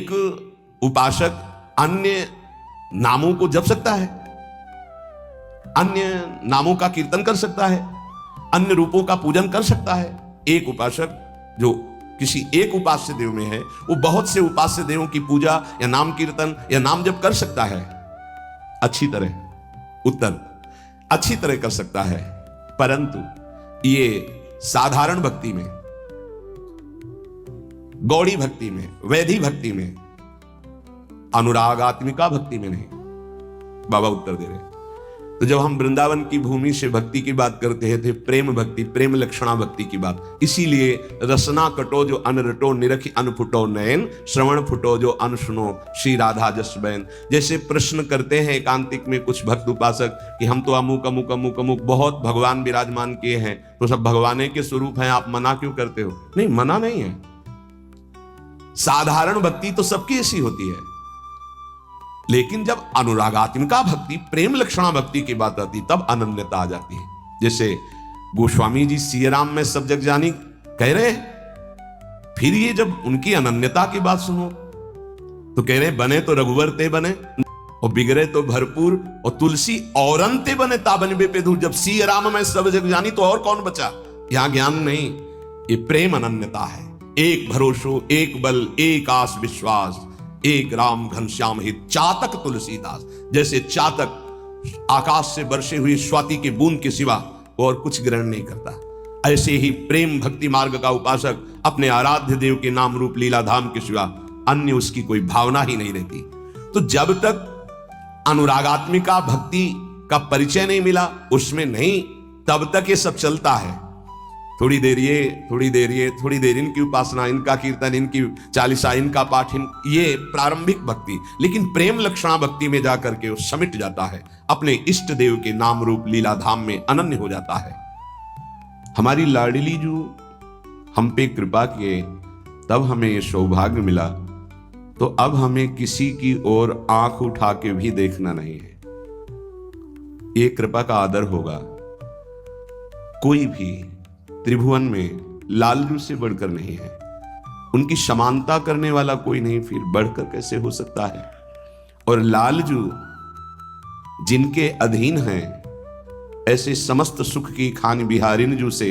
एक उपासक अन्य नामों को जप सकता है, अन्य नामों का कीर्तन कर सकता है, अन्य रूपों का पूजन कर सकता है। एक उपासक जो किसी एक उपास्य देव में है, वो बहुत से उपास्य देवों की पूजा या नाम कीर्तन या नाम जप कर सकता है, अच्छी तरह। उत्तर, अच्छी तरह कर सकता है, परंतु ये साधारण भक्ति में, गौड़ी भक्ति में, वैधि भक्ति में, अनुरागात्मिका भक्ति में नहीं। बाबा उत्तर दे रहे। तो जब हम वृंदावन की भूमि से भक्ति की बात करते थे, प्रेम भक्ति, प्रेम लक्षणा भक्ति की बात, इसीलिए रसना कटो जो अन रटो, निरखि अन फुटो नयन, श्रवण फुटो जो अन सुनो, श्री राधा जस बैन। जैसे प्रश्न करते हैं एकांतिक में कुछ भक्त उपासक कि हम तो अमुक अमुक अमुक अमुक बहुत भगवान विराजमान किए हैं, तो सब भगवान के स्वरूप हैं, आप मना क्यों करते हो? नहीं, मना नहीं है। साधारण भक्ति तो सबकी ऐसी होती है, लेकिन जब अनुरागात्मिका भक्ति, प्रेम लक्षणा भक्ति की बात आती, तब अनन्यता आ जाती है। जैसे गोस्वामी जी सिया राम में सब जग जानी कह रहे, फिर ये जब उनकी अनन्यता की बात सुनो तो कह रहे बने तो रघुवर ते बने और बिगड़े तो भरपूर, और तुलसी औरन ते बने ताबन बेपेदू। जब सिया राम में सब जग जानी तो और कौन बचा? यहां ज्ञान नहीं, ये प्रेम अनन्यता है। एक भरोसो, एक बल, एक आस विश्वास, एक राम घनश्याम हित, चातक तुलसीदास। जैसे चातक आकाश से बरसे हुई स्वाति की बूंद के सिवा और कुछ ग्रहण नहीं करता, ऐसे ही प्रेम भक्ति मार्ग का उपासक अपने आराध्य देव के नाम रूप लीला धाम के सिवा अन्य उसकी कोई भावना ही नहीं रहती। तो जब तक अनुरागात्मिका भक्ति का परिचय नहीं मिला उसमें नहीं, तब तक ये सब चलता है। थोड़ी देर ये, थोड़ी देर ये, थोड़ी देर इनकी उपासना, इनका कीर्तन, इनकी चालीसा, इनका पाठ, ये प्रारंभिक भक्ति। लेकिन प्रेम लक्षणा भक्ति में जाकर के वो समिट जाता है, अपने इष्ट देव के नाम रूप लीला धाम में अनन्य हो जाता है। हमारी लाडली जो हम पे कृपा किए, तब हमें ये सौभाग्य मिला, तो अब हमें किसी की ओर आंख उठा के भी देखना नहीं है। ये कृपा का आदर होगा। कोई भी त्रिभुवन में लालजू से बढ़कर नहीं है, उनकी समानता करने वाला कोई नहीं, फिर बढ़कर कैसे हो सकता है? और लालजू जिनके अधीन हैं, ऐसे समस्त सुख की खान बिहारिन जू से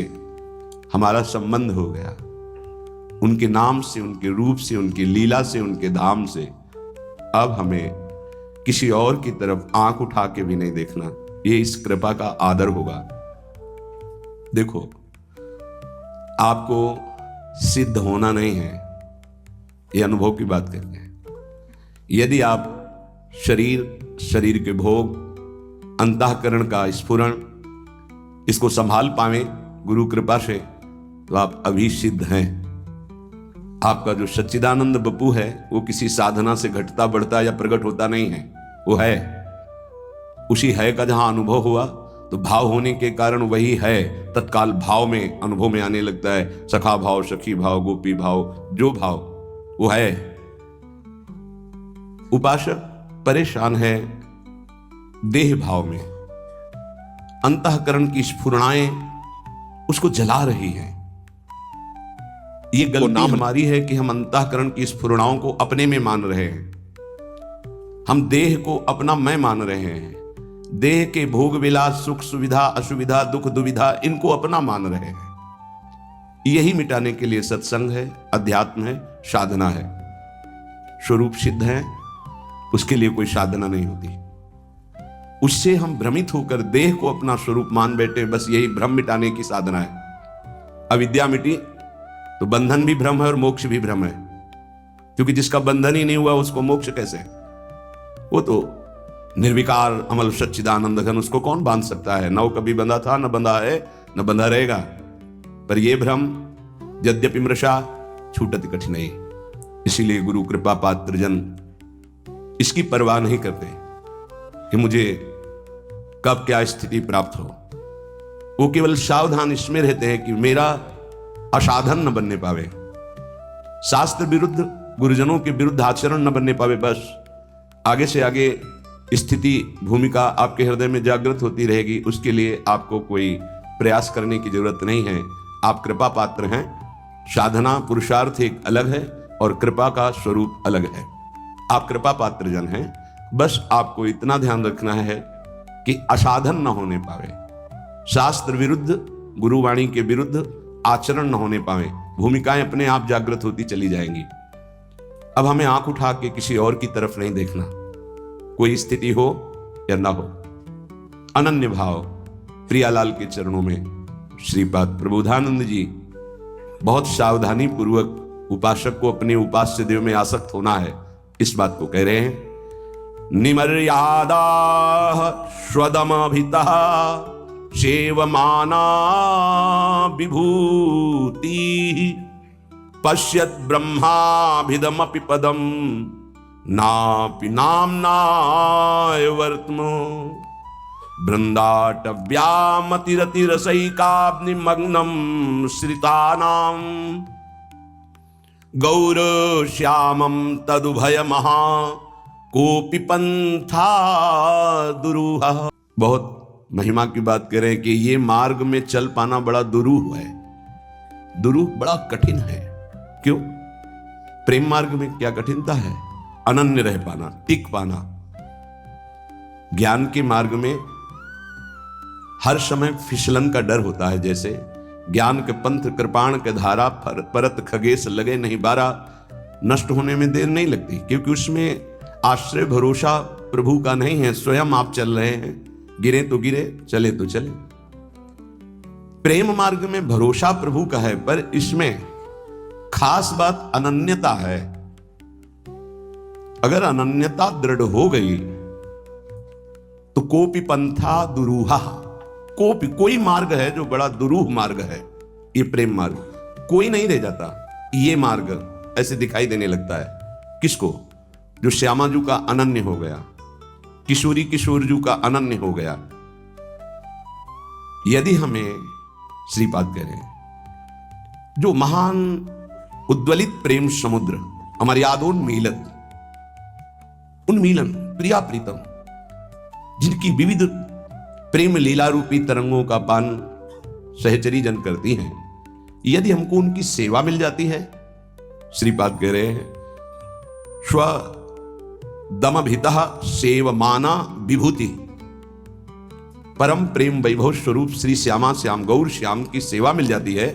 हमारा संबंध हो गया। उनके नाम से, उनके रूप से, उनकी लीला से, उनके धाम से अब हमें किसी और की तरफ आंख उठा के भी नहीं देखना। ये इस कृपा का आदर होगा। देखो, आपको सिद्ध होना नहीं है, ये अनुभव की बात करते हैं। यदि आप शरीर के भोग, अंतःकरण का स्फुरण, इसको संभाल पावे गुरु कृपा से, तो आप अभी सिद्ध हैं। आपका जो सच्चिदानंद बपू है, वो किसी साधना से घटता बढ़ता या प्रकट होता नहीं है, वो है। उसी है का जहां अनुभव हुआ, तो भाव होने के कारण वही है तत्काल भाव में, अनुभव में आने लगता है। सखा भाव, सखी भाव, गोपी भाव, जो भाव वो है। उपासक परेशान है देह भाव में, अंतःकरण की स्फुरणाएं उसको जला रही हैं। ये गलती हमारी है कि हम अंतःकरण की स्फुरणाओं को अपने में मान रहे हैं। हम देह को अपना मैं मान रहे हैं। देह के भोग विलास, सुख सुविधा, असुविधा, दुख दुविधा, इनको अपना मान रहे हैं। यही मिटाने के लिए सत्संग है, अध्यात्म है, साधना है। स्वरूप सिद्ध है, उसके लिए कोई साधना नहीं होती। उससे हम भ्रमित होकर देह को अपना स्वरूप मान बैठे, बस यही भ्रम मिटाने की साधना है। अविद्या मिटी तो बंधन भी भ्रम है और मोक्ष भी भ्रम है, क्योंकि जिसका बंधन ही नहीं हुआ उसको मोक्ष कैसे? वो तो निर्विकार अमल सच्चिदानंद घन, उसको कौन बांध सकता है? न वो कभी बंधा था, न बंधा है, न बंधा रहेगा। पर ये भ्रम यद्यपि मृषा छूटत कठिनाई। इसीलिए गुरु कृपा पात्र जन इसकी परवाह नहीं करते कि मुझे कब क्या स्थिति प्राप्त हो। वो केवल सावधान इसमें रहते हैं कि मेरा असाधन न बनने पावे, शास्त्र विरुद्ध, गुरुजनों के विरुद्ध आचरण न बनने पावे। बस आगे से आगे स्थिति, भूमिका आपके हृदय में जागृत होती रहेगी। उसके लिए आपको कोई प्रयास करने की जरूरत नहीं है। आप कृपा पात्र हैं। साधना पुरुषार्थ एक अलग है, और कृपा का स्वरूप अलग है। आप कृपा पात्र जन हैं, बस आपको इतना ध्यान रखना है कि असाधन न होने पावे, शास्त्र विरुद्ध, गुरुवाणी के विरुद्ध आचरण न होने पावे, भूमिकाएं अपने आप जागृत होती चली जाएंगी। अब हमें आंख उठा के किसी और की तरफ नहीं देखना, कोई स्थिति हो या ना हो। अनन्य भाव प्रियालाल के चरणों में श्रीपाद प्रबोधानंद जी बहुत सावधानी पूर्वक उपासक को अपने उपास्य देव में आसक्त होना है, इस बात को कह रहे हैं। निमर्यादा स्वदमभितः सेवमाना विभूति पश्यत ब्रह्माभिदमपि पदम नापि नाम्नाय वर्त्मो बृंदाटव्यामतिरतिरसैकाग्निमग्नं श्रितानां गौरश्यामं तदुभयमहा कोपि पंथा दुरूह। बहुत महिमा की बात करें कि ये मार्ग में चल पाना बड़ा दुरूह है, दुरूह बड़ा कठिन है। क्यों? प्रेम मार्ग में क्या कठिनता है? अनन्य रह पाना, टिक पाना। ज्ञान के मार्ग में हर समय फिसलन का डर होता है। जैसे ज्ञान के पंथ कृपाण के धारा परत खगेश लगे नहीं बारा, नष्ट होने में देर नहीं लगती, क्योंकि उसमें आश्रय भरोसा प्रभु का नहीं है, स्वयं आप चल रहे हैं, गिरे तो गिरे, चले तो चले। प्रेम मार्ग में भरोसा प्रभु का है, पर इसमें खास बात अनन्यता है। अगर अनन्यता दृढ़ हो गई तो कोपि पंथा दुरूहा, कोपि कोई मार्ग है जो बड़ा दुरूह मार्ग है, ये प्रेम मार्ग, कोई नहीं रह जाता। ये मार्ग ऐसे दिखाई देने लगता है किसको? जो श्यामाजू का अनन्य हो गया, किशोरी किशोरजू का अनन्य हो गया। यदि हमें श्रीपाद कह रहे हैं, जो महान उद्वलित प्रेम समुद्र अमर्यादोन्मीलन, उन्मीलन प्रिया प्रीतम, जिनकी विविध प्रेम लीला रूपी तरंगों का पान सहचरी जन करती हैं, यदि हमको उनकी सेवा मिल जाती है, श्रीपाद कह रहे हैं स्व दमभितः सेवमाना विभूति, परम प्रेम वैभव स्वरूप श्री श्यामा श्याम गौर श्याम की सेवा मिल जाती है,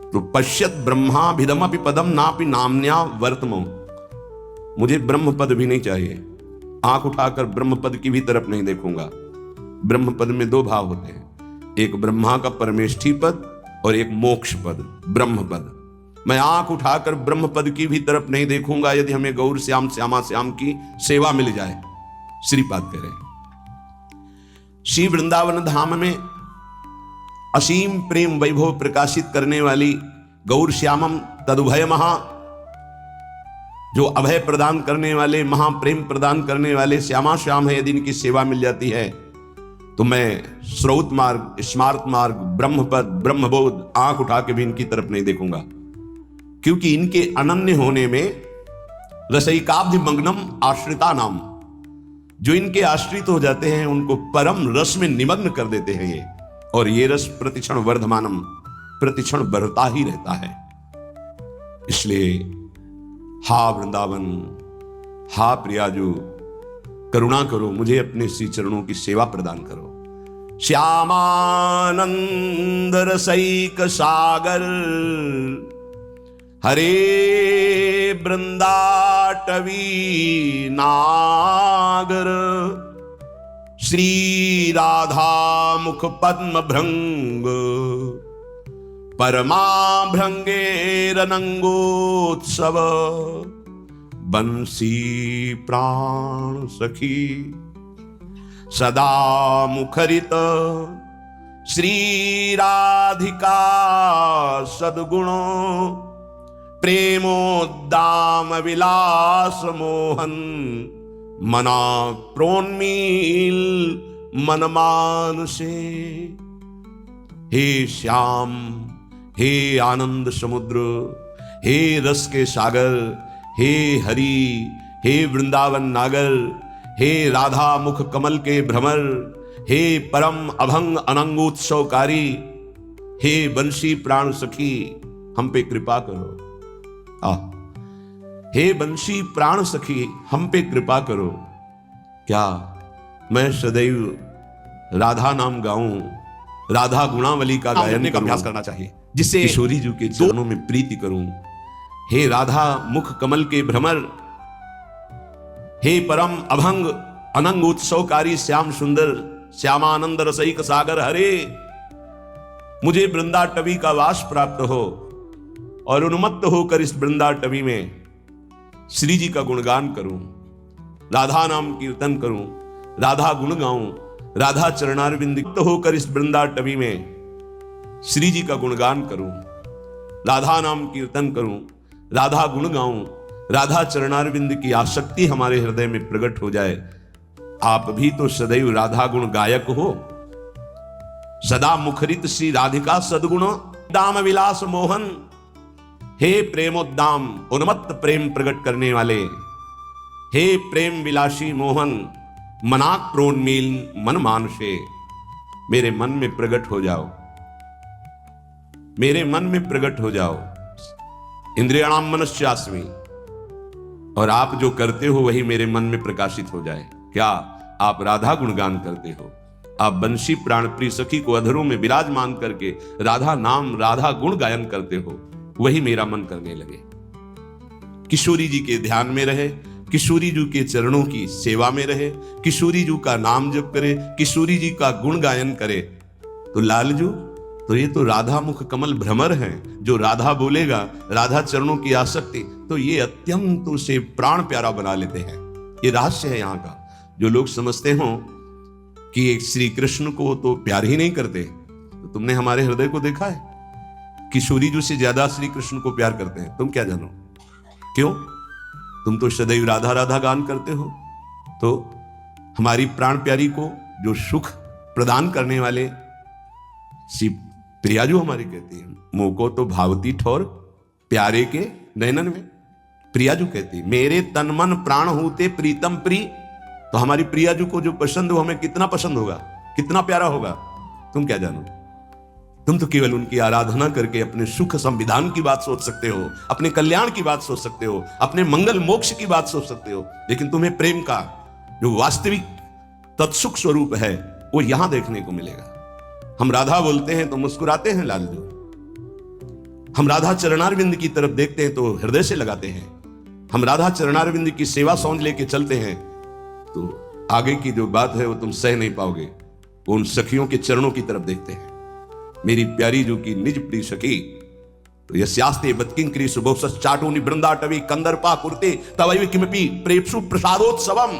तो पश्यत ब्रह्माभिदमपि पदम नापि नाम्न्या वर्तमो, मुझे ब्रह्म पद भी नहीं चाहिए, आंख उठाकर ब्रह्म पद की भी तरफ नहीं देखूंगा। ब्रह्म पद में दो भाव होते हैं, एक ब्रह्मा का परमेष्ठी पद और एक मोक्ष पद, ब्रह्म पद। मैं आंख उठाकर ब्रह्म पद की भी तरफ नहीं देखूंगा यदि हमें गौर श्याम श्यामा श्याम की सेवा मिल जाए। श्रीपाद कह रहे हैं श्री वृंदावन धाम में असीम प्रेम वैभव प्रकाशित करने वाली गौर श्यामम तदुभय महा, जो अभय प्रदान करने वाले, महाप्रेम प्रदान करने वाले श्यामा श्याम है, यदि इनकी सेवा मिल जाती है तो मैं श्रौत मार्ग, स्मार्त मार्ग, ब्रह्मपद, ब्रह्मबोध आंख उठा के भी इनकी तरफ नहीं देखूंगा, क्योंकि इनके अनन्य होने में रसैकाब्धि मग्नम आश्रिता नाम, जो इनके आश्रित हो जाते हैं उनको परम रस में निमग्न कर देते हैं ये, और ये रस प्रतिक्षण वर्धमानम, प्रतिक्षण बढ़ता ही रहता है। इसलिए हा वृंदावन, हा प्रियाजू, करुणा करो, मुझे अपने श्री चरणों की सेवा प्रदान करो। श्यामानंद रसैक सागर हरे वृंदाटवी नागर, श्री राधा मुख पद्म भृंग परमा भृंगेरनंगोत्सव, बंसी प्राण सखी सदा मुखरित, श्री राधिका सद्गुणो प्रेमोद्दाम विलास मोहन, मना प्रोन्मील मनमान से। हे श्याम, हे आनंद समुद्र, हे रस के सागर, हे हरि, हे वृंदावन नागर, हे राधा मुख कमल के भ्रमर, हे परम अभंग अनंगोत्सवकारी, हे बंशी प्राण सखी, हम पे कृपा करो। हे बंशी प्राण सखी हम पे कृपा करो, क्या मैं सदैव राधा नाम गाऊं, राधा गुणावली का गायन का अभ्यास करना चाहिए, जिससे किशोरी जी के चरणों में प्रीति करूं। हे राधा मुख कमल के भ्रमर, हे परम अभंग अनंग उत्सवकारी श्याम सुंदर श्यामानंद रसईक सागर हरे, मुझे वृंदाटवी का वास प्राप्त हो और उन्मत्त होकर इस वृंदाटवी में श्री जी का गुणगान करूं, राधा नाम कीर्तन करूं, राधा गुण गाऊं, राधा चरणारविंद होकर इस वृंदाटवी में श्री जी का गुणगान करूं, राधा नाम कीर्तन करूं, राधा गुण गाऊं, राधा चरणारविंद की आसक्ति हमारे हृदय में प्रकट हो जाए। आप भी तो सदैव राधा गुण गायक हो, सदा मुखरित श्री राधिका सदगुण दाम विलास मोहन, हे प्रेमोद्दाम उन्मत्त प्रेम प्रकट करने वाले, हे प्रेम विलासी मोहन मनाक प्रोन्मील मन मानसे, मेरे मन में प्रकट हो जाओ, मेरे मन में प्रकट हो जाओ। इंद्रियाणाम मनस्यास्मि, और आप जो करते हो वही मेरे मन में प्रकाशित हो जाए। क्या आप राधा गुणगान करते हो, आप बंशी प्राण प्रिय सखी को अधरों में विराजमान करके राधा नाम राधा गुण गायन करते हो, वही मेरा मन करने लगे। किशोरी जी के ध्यान में रहे, किशोरी जी के चरणों की सेवा में रहे, किशोरी जी का नाम जप करे, किशोरी जी का गुण गायन करे, तो लालजू तो ये तो राधा मुख कमल भ्रमर हैं। जो राधा बोलेगा, राधा चरणों की आसक्ति, तो ये अत्यंत उसे प्राण प्यारा बना लेते हैं। ये रहस्य है यहाँ का। जो लोग समझते हो कि एक श्री कृष्ण को तो प्यार ही नहीं करते, तो तुमने हमारे हृदय को देखा है, किशोरी जी से ज्यादा श्री कृष्ण को प्यार करते हैं। तुम क्या जानो क्यों? तुम तो सदैव राधा राधा गान करते हो। तो हमारी प्राण प्यारी को जो सुख प्रदान करने वाले श्री प्रियाजू हमारी कहती है, मोको तो भावती ठोर प्यारे के नैनन में। प्रियाजू कहती है मेरे तन मन प्राण होते प्रीतम प्री, तो हमारी प्रियाजू को जो पसंद हो हमें कितना पसंद होगा, कितना प्यारा होगा। तुम क्या जानो? तुम तो केवल उनकी आराधना करके अपने सुख संविधान की बात सोच सकते हो, अपने कल्याण की बात सोच सकते हो, अपने मंगल मोक्ष की बात सोच सकते हो, लेकिन तुम्हें प्रेम का जो वास्तविक तत्सुख स्वरूप है वो यहां देखने को मिलेगा। हम राधा बोलते हैं तो मुस्कुराते हैं लालजू, हम राधा चरणारविंद की तरफ देखते हैं तो हृदय से लगाते हैं, हम राधा चरणारविंद की सेवा सौंध लेके चलते हैं, तो आगे की जो बात है वो तुम सह नहीं पाओगे। वो उन सखियों के चरणों की तरफ देखते हैं। मेरी प्यारी जो की निज प्रिय सखी, तो यस्यास्ते बत्किंकरी सुबोसस चाटूनि वृंदाटवी कंदर्पा कुर्ते तवैव किमपि प्रेप्सु प्रसादोत्सवम,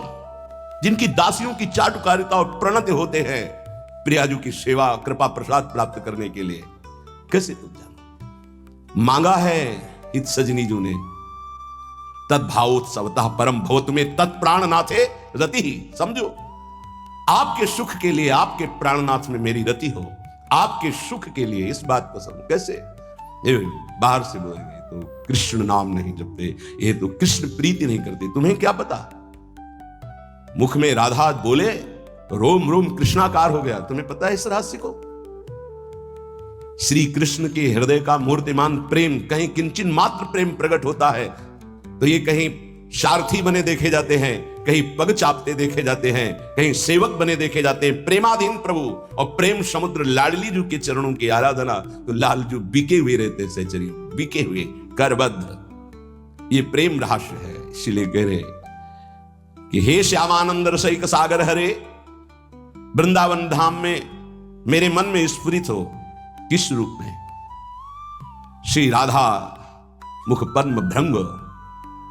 जिनकी दासियों की चाटुकारिता और प्रणत होते हैं प्रियाजू की सेवा कृपा प्रसाद प्राप्त करने के लिए। कैसे तुम जानो? मांगा है इत सजनी जू ने, तद्भावोत्सवतः परम भवत में तत्प्राणनाथे रति ही। समझो, आपके सुख के लिए, आपके प्राणनाथ में मेरी रति हो, आपके सुख के लिए, इस बात को समझो। कैसे? बाहर से बोलेंगे तो कृष्ण नाम नहीं जपते, ये तो कृष्ण प्रीति नहीं करते। तुम्हें क्या पता, मुख में राधा बोले रोम रोम कृष्णाकार हो गया। तुम्हें पता है इस रहस्य को? श्री कृष्ण के हृदय का मूर्तिमान प्रेम कहीं किंचन मात्र प्रेम प्रकट होता है तो ये कहीं सारथी बने देखे जाते हैं, कहीं पग चापते देखे जाते हैं, कहीं सेवक बने देखे जाते हैं। प्रेमाधीन प्रभु और प्रेम समुद्र लाडली जू के चरणों की आराधना, तो लालजू बिके हुए रहते, सहचरी बिके हुए करबद्ध। ये प्रेम रहस्य है। इसलिए कह रहे कि हे श्यामानंद रसईक सागर हरे, वृंदावन धाम में मेरे मन में स्फुरित हो। किस रूप में? श्री राधा मुख पद्म भृंग,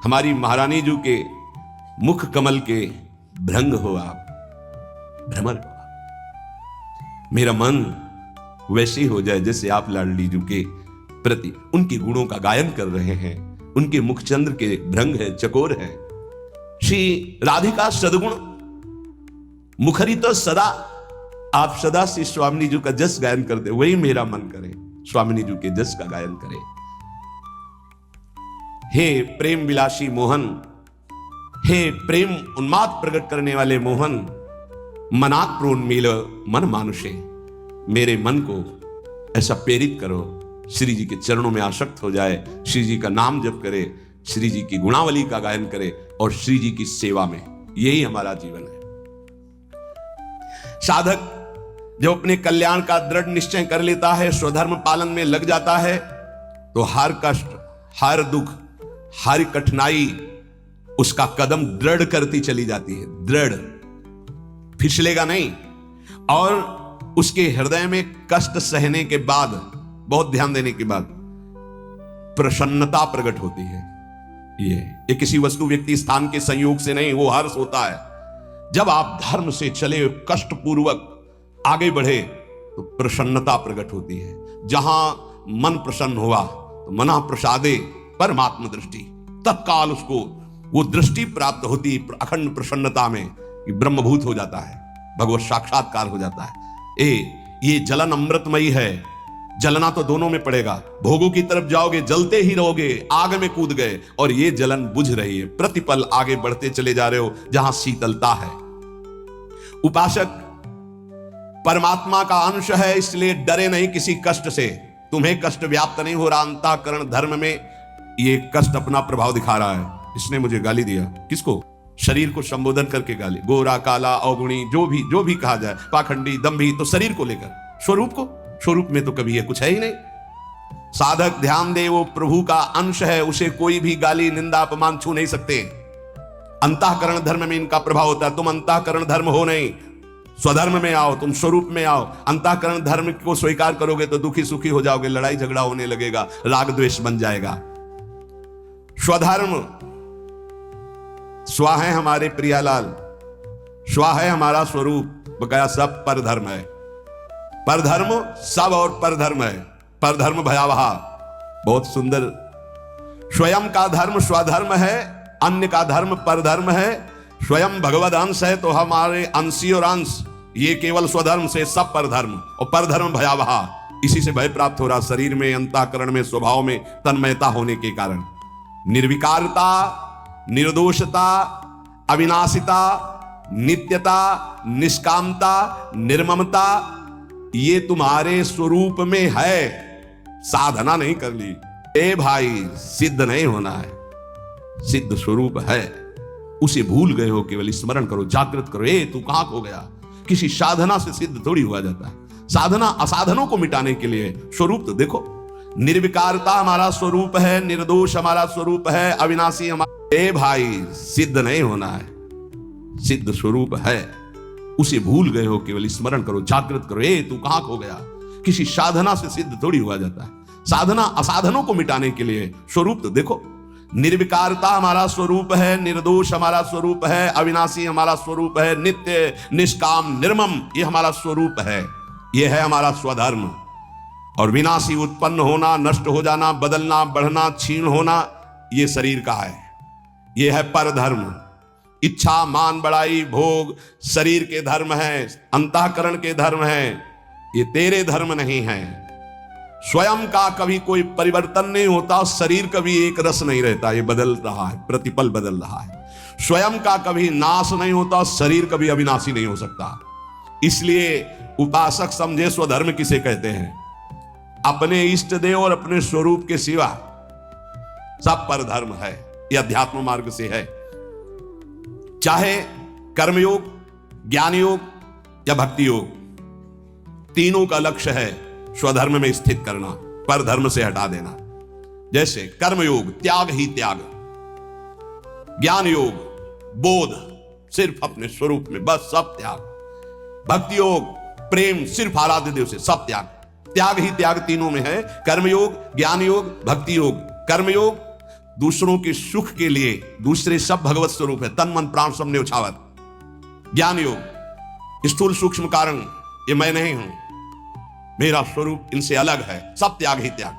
हमारी महारानी जी के मुख कमल के भृंग हो आप, भ्रमर हो आप। मेरा मन वैसे ही हो जाए जैसे आप लाडली जी के प्रति उनके गुणों का गायन कर रहे हैं। उनके मुखचंद्र के भृंग है, चकोर है। श्री राधिका सदगुण मुखरित सदा, आप सदा से स्वामिनी जी का जस गायन करते, वही मेरा मन करे स्वामिनी जी के जस का गायन करे। हे प्रेम विलासी मोहन, हे प्रेम उन्माद प्रकट करने वाले मोहन, मनाक प्रोन्मील मन मानुषे, मेरे मन को ऐसा प्रेरित करो श्री जी के चरणों में आसक्त हो जाए, श्री जी का नाम जप करे, श्री जी की गुणावली का गायन करें और श्री जी की सेवा में, यही हमारा जीवन है। साधक जब अपने कल्याण का दृढ़ निश्चय कर लेता है, स्वधर्म पालन में लग जाता है, तो हर कष्ट, हर दुख, हर कठिनाई उसका कदम दृढ़ करती चली जाती है, दृढ़, फिसलेगा नहीं। और उसके हृदय में कष्ट सहने के बाद, बहुत ध्यान देने के बाद प्रसन्नता प्रकट होती है। ये किसी वस्तु, व्यक्ति, स्थान के संयोग से नहीं, वो हर्ष होता है। जब आप धर्म से चले, कष्ट पूर्वक आगे बढ़े, तो प्रसन्नता प्रकट होती है। जहां मन प्रसन्न हुआ तो मना प्रसादे परमात्म दृष्टि, तत्काल उसको वो दृष्टि प्राप्त होती अखंड प्रसन्नता में कि ब्रह्मभूत हो जाता है, भगवत साक्षात्कार हो जाता है। ये जलन अमृतमयी है। जलना तो दोनों में पड़ेगा, भोगों की तरफ जाओगे जलते ही रहोगे, आग में कूद गए, और ये जलन बुझ रही है, प्रतिपल आगे बढ़ते चले जा रहे हो जहां शीतलता है। उपासक परमात्मा का अंश है, इसलिए डरे नहीं किसी कष्ट से। तुम्हें कष्ट व्याप्त नहीं हो रहा, अंतःकरण धर्म में ये कष्ट अपना प्रभाव दिखा रहा है। इसने मुझे गाली दिया, किसको? शरीर को संबोधन करके गाली, गोरा, काला, अवगुणी, जो भी कहा जाए, पाखंडी, दंभी, तो शरीर को लेकर, स्वरूप को, स्वरूप में तो कभी ये कुछ है ही नहीं। साधक ध्यान दे, वो प्रभु का अंश है, उसे कोई भी गाली, निंदा, अपमान छू नहीं सकते। अंतःकरण धर्म में इनका प्रभाव होता है। तुम अंतःकरण धर्म हो नहीं, स्वधर्म में आओ, तुम स्वरूप में आओ। अंतःकरण धर्म को स्वीकार करोगे तो दुखी सुखी हो जाओगे, लड़ाई झगड़ा होने लगेगा, राग द्वेष बन जाएगा। स्वधर्म, स्व है हमारे प्रियालाल, स्व है हमारा स्वरूप, बकाया सब परधर्म है। परधर्म सब और परधर्म है। परधर्म भयावह, बहुत सुंदर। स्वयं का धर्म स्वधर्म है, अन्य का धर्म परधर्म है। स्वयं भगवद अंश है तो हमारे अंशी और अंश, ये केवल स्वधर्म से सब परधर्म, और परधर्म भयावह। इसी से भय प्राप्त हो रहा शरीर में, अंतःकरण में, स्वभाव में तन्मयता होने के कारण। निर्विकारता, निर्दोषता, अविनाशिता, नित्यता, निष्कामता, निर्ममता, ये तुम्हारे स्वरूप में है। साधना नहीं कर ली, ए भाई, सिद्ध नहीं होना है। सिद्ध स्वरूप है, उसे भूल गए हो, केवल स्मरण करो, जागृत करो। तू कहां खो गया? किसी साधना से सिद्ध थोड़ी हुआ जाता है। साधना असाधनों को मिटाने के लिए, स्वरूप तो देखो। निर्विकारता हमारा स्वरूप है, निर्दोष हमारा स्वरूप है, अविनाशी हमारा। ए भाई, सिद्ध नहीं होना है, सिद्ध स्वरूप है, उसे भूल गए हो, केवल स्मरण करो, जागृत करो। तू कहां खो गया? किसी साधना से सिद्ध थोड़ी हुआ जाता है। साधना असाधनों को मिटाने के लिए, स्वरूप तो देखो। निर्विकारता हमारा स्वरूप है, निर्दोष हमारा स्वरूप है, अविनाशी हमारा स्वरूप है, नित्य, निष्काम, निर्मम, ये हमारा स्वरूप है। ये है हमारा स्वधर्म। और विनाशी, उत्पन्न होना, नष्ट हो जाना, बदलना, बढ़ना, क्षीण होना, ये शरीर का है। ये है परधर्म। इच्छा, मान, बड़ाई, भोग शरीर के धर्म है, अंतःकरण के धर्म है, ये तेरे धर्म नहीं है। स्वयं का कभी कोई परिवर्तन नहीं होता, शरीर कभी एक रस नहीं रहता, ये बदल रहा है, प्रतिपल बदल रहा है। स्वयं का कभी नाश नहीं होता, शरीर कभी अविनाशी नहीं हो सकता। इसलिए उपासक समझे स्वधर्म किसे कहते हैं? अपने इष्ट देव और अपने स्वरूप के सिवा सब परधर्म है। यह अध्यात्म मार्ग से है। चाहे कर्मयोग, ज्ञान योग या भक्ति योग, तीनों का लक्ष्य है स्वधर्म में स्थित करना, परधर्म से हटा देना। जैसे कर्मयोग, त्याग ही त्याग। ज्ञान योग, बोध, सिर्फ अपने स्वरूप में बस सब त्याग। भक्ति योग, प्रेम, सिर्फ आराध्य देव से सब त्याग। त्याग ही त्याग तीनों में है। कर्मयोग, ज्ञान योग, भक्ति योग। कर्मयोग दूसरों के सुख के लिए, दूसरे सब भगवत स्वरूप है, तन मन प्राण सब न्योछावर। ज्ञान योग, स्थूल सूक्ष्म कारण, ये मैं नहीं हूं, मेरा स्वरूप इनसे अलग है, सब त्याग ही त्याग।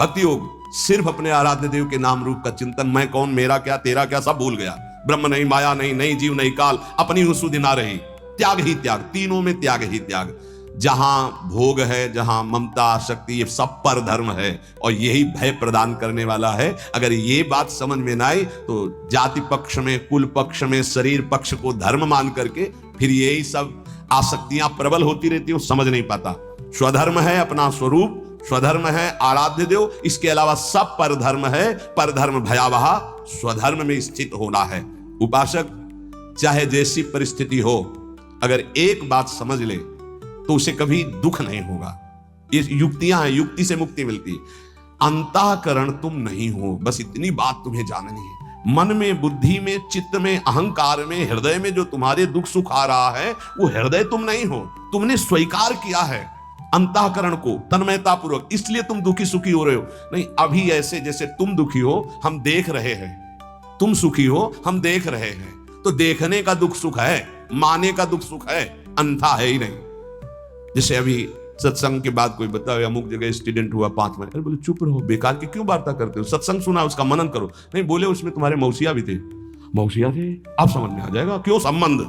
भक्ति योग, सिर्फ अपने आराध्य देव के नाम रूप का चिंतन, मैं कौन, मेरा क्या, तेरा क्या, सब भूल गया। ब्रह्म नहीं, माया नहीं, नहीं जीव नहीं काल, अपनी हुसुदी ना रही। त्याग ही त्याग, तीनों में त्याग ही त्याग। जहां भोग है, जहां ममता, आसक्ति, ये सब पर धर्म है और यही भय प्रदान करने वाला है। अगर ये बात समझ में ना आई तो जाति पक्ष में, कुल पक्ष में, शरीर पक्ष को धर्म मान करके फिर यही सब आसक्तियां प्रबल होती रहती हो, समझ नहीं पाता। स्वधर्म है अपना स्वरूप, स्वधर्म है आराध्य देव, इसके अलावा सब परधर्म है, परधर्म भयावह, स्वधर्म में स्थित होना है। उपासक चाहे जैसी परिस्थिति हो, अगर एक बात समझ ले तो उसे कभी दुख नहीं होगा। ये युक्तियां हैं, युक्ति से मुक्ति मिलती है। अंतःकरण तुम नहीं हो, बस इतनी बात तुम्हें जाननी है। मन में, बुद्धि में, चित्त में, अहंकार में, हृदय में जो तुम्हारे दुख सुख आ रहा है वो हृदय तुम नहीं हो, तुमने स्वीकार किया है अंतःकरण को तन्मयता पूर्वक, इसलिए तुम दुखी सुखी हो रहे हो। नहीं, अभी ऐसे जैसे तुम दुखी हो हम देख रहे हैं, तुम सुखी हो हम देख रहे हैं, तो देखने का दुख सुख है, माने का दुख सुख है, अंधा है ही नहीं। जैसे अभी सत्संग के बाद कोई बताओ अमुक जगह एक्सीडेंट हुआ 5 मिनट, अरे बोले चुप रहो, बेकार की क्यों वार्ता करते हो, सत्संग सुना उसका मनन करो। नहीं, बोले उसमें तुम्हारे मौसिया भी थे, मौसिया थे, अब समझ में आ जाएगा क्यों संबंध,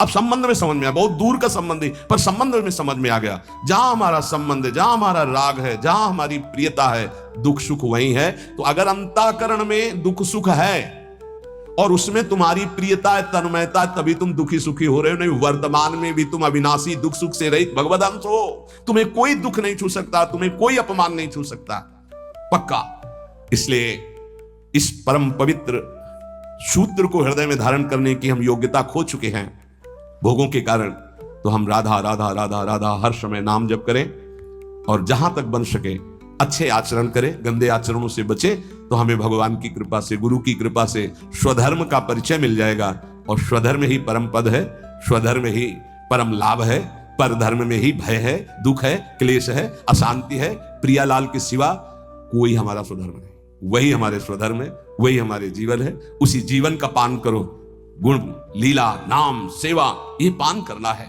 अब संबंध में समझ में आया, बहुत दूर का संबंध है पर संबंध में समझ में आ गया। जहां हमारा संबंध है, जहां हमारा राग है, जहां हमारी प्रियता है, दुख सुख वही है। तो अगर अंतःकरण में दुख सुख है और उसमें तुम्हारी प्रियता है, तन्मयता है, तभी तुम दुखी सुखी हो रहे हो। नहीं, वर्तमान में भी तुम अविनाशी दुख सुख से रहित भगवद अंश हो, तुम्हें कोई दुख नहीं छू सकता, तुम्हें कोई अपमान नहीं छू सकता, पक्का। इसलिए इस परम पवित्र सूत्र को हृदय में धारण करने की हम योग्यता खो चुके हैं भोगों के कारण। तो हम राधा राधा राधा राधा हर समय नाम जप करें और जहां तक बन सके अच्छे आचरण करें, गंदे आचरणों से बचे, तो हमें भगवान की कृपा से, गुरु की कृपा से स्वधर्म का परिचय मिल जाएगा। और स्वधर्म ही परम पद है, स्वधर्म ही परम लाभ है, परधर्म में ही भय है, दुख है, क्लेश है, अशांति है। प्रियालाल के सिवा कोई हमारा स्वधर्म नहीं, वही हमारे स्वधर्म है, वही हमारे जीवन है। उसी जीवन का पान करो, गुण लीला नाम सेवा, ये पान करना है।